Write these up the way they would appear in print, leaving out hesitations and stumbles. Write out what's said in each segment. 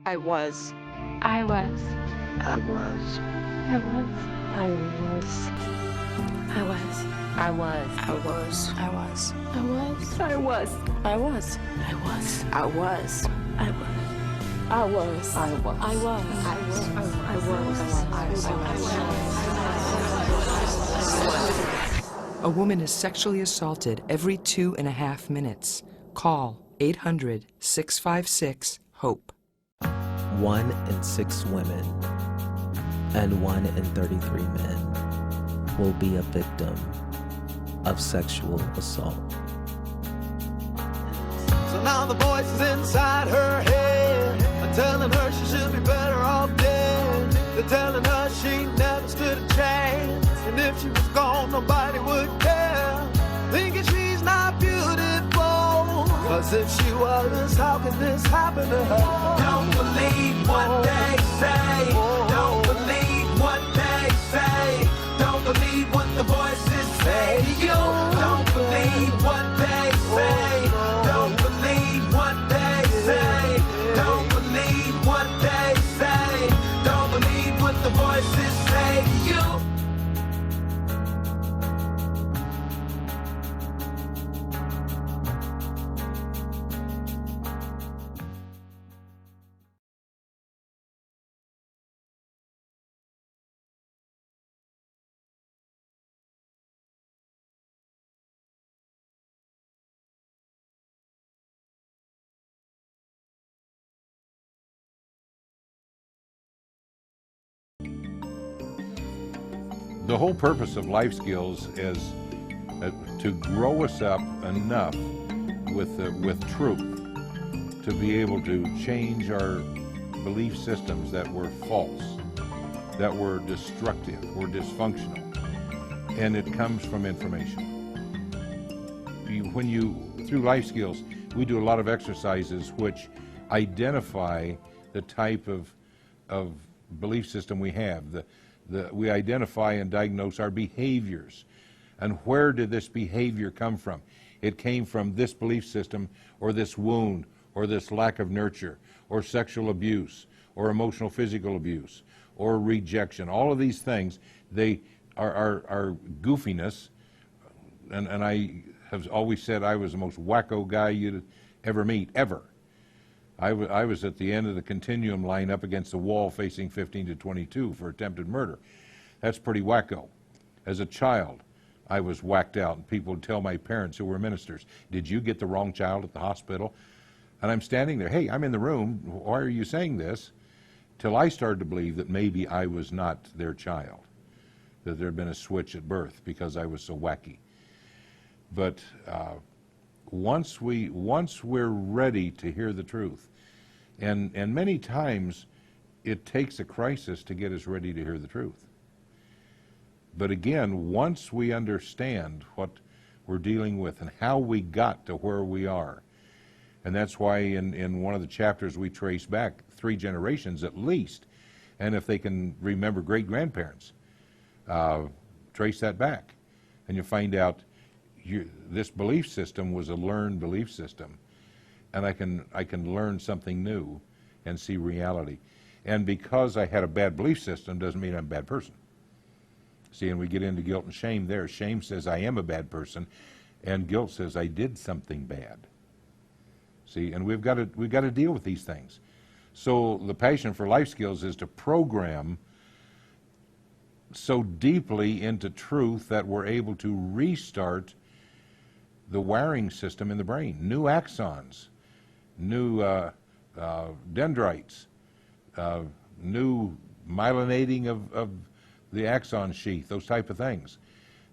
I was. I was. I was. I was. I was. I was. I was. I was. I was. I was. I was. I was. I was. I was. I was. I was. I was. I was. I was. A woman is sexually assaulted every 2.5 minutes. Call 800-656-HOPE. 1 in 6 women and 1 in 33 men will be a victim of sexual assault. So now the voices inside her head are telling her she should be better off dead. They're telling her she never stood a chance, and if she was gone nobody would care. Thinking she's not beautiful, 'cause if she was, how could this happen to her? Don't believe what they say. Don't believe what they say. Don't believe what the voices say to you. Don't believe what they say. Don't believe what they say. Don't believe what they say. Don't believe what the voices say to you. The whole purpose of life skills is to grow us up enough with truth to be able to change our belief systems that were false, that were destructive, were dysfunctional, and it comes from information. Through life skills, we do a lot of exercises which identify the type of belief system we have. We identify and diagnose our behaviors. And where did this behavior come from? It came from this belief system, or this wound, or this lack of nurture, or sexual abuse, or emotional physical abuse, or rejection. All of these things, they are goofiness. And I have always said I was the most wacko guy you'd ever meet, ever. I was at the end of the continuum line up against the wall facing 15 to 22 for attempted murder. That's pretty wacko. As a child, I was whacked out, and people would tell my parents who were ministers, "Did you get the wrong child at the hospital?" And I'm standing there, "Hey, I'm in the room, why are you saying this?" Till I started to believe that maybe I was not their child, that there had been a switch at birth because I was so wacky. But once we're ready to hear the truth, and many times it takes a crisis to get us ready to hear the truth. But again, once we understand what we're dealing with and how we got to where we are, and that's why in one of the chapters we trace back 3 generations at least, and if they can remember great-grandparents, trace that back, and you find out this belief system was a learned belief system, and I can learn something new and see reality. And because I had a bad belief system doesn't mean I'm a bad person. See, and we get into guilt and shame there. Shame says I am a bad person, and guilt says I did something bad. See, and we've got to deal with these things. So the passion for life skills is to program so deeply into truth that we're able to restart the wiring system in the brain, new axons, new dendrites, new myelinating of the axon sheath, those type of things.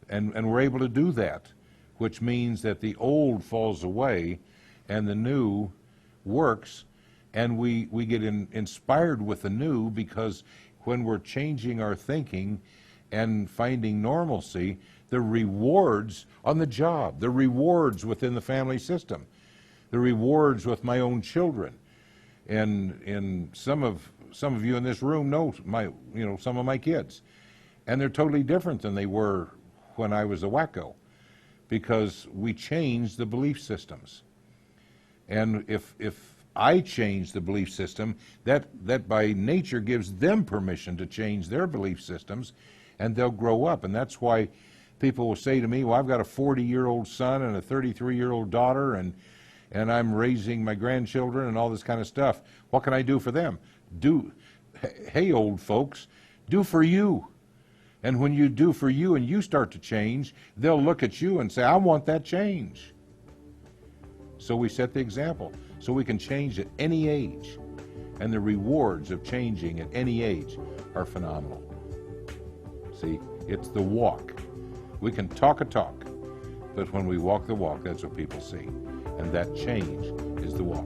And we're able to do that, which means that the old falls away and the new works, and we get inspired with the new, because when we're changing our thinking and finding normalcy, the rewards on the job, the rewards within the family system, the rewards with my own children, and some of you in this room know some of my kids, and they're totally different than they were when I was a wacko, because we changed the belief systems. And if I change the belief system, that by nature gives them permission to change their belief systems, and they'll grow up. And that's why people will say to me, well, I've got a 40-year-old son and a 33-year-old daughter, and I'm raising my grandchildren and all this kind of stuff. What can I do for them? Hey, old folks, do for you. And when you do for you and you start to change, they'll look at you and say, I want that change. So we set the example. So we can change at any age. And the rewards of changing at any age are phenomenal. See, it's the walk. We can talk a talk, but when we walk the walk, that's what people see. And that change is the walk.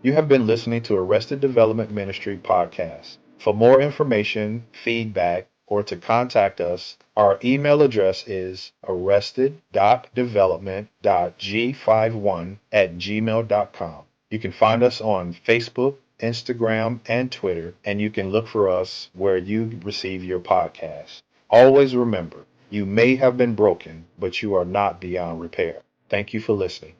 You have been listening to Arrested Development Ministry podcast. For more information, feedback, or to contact us, our email address is arrested.development.g51@gmail.com. You can find us on Facebook, Instagram, and Twitter, and you can look for us where you receive your podcast. Always remember, you may have been broken, but you are not beyond repair. Thank you for listening.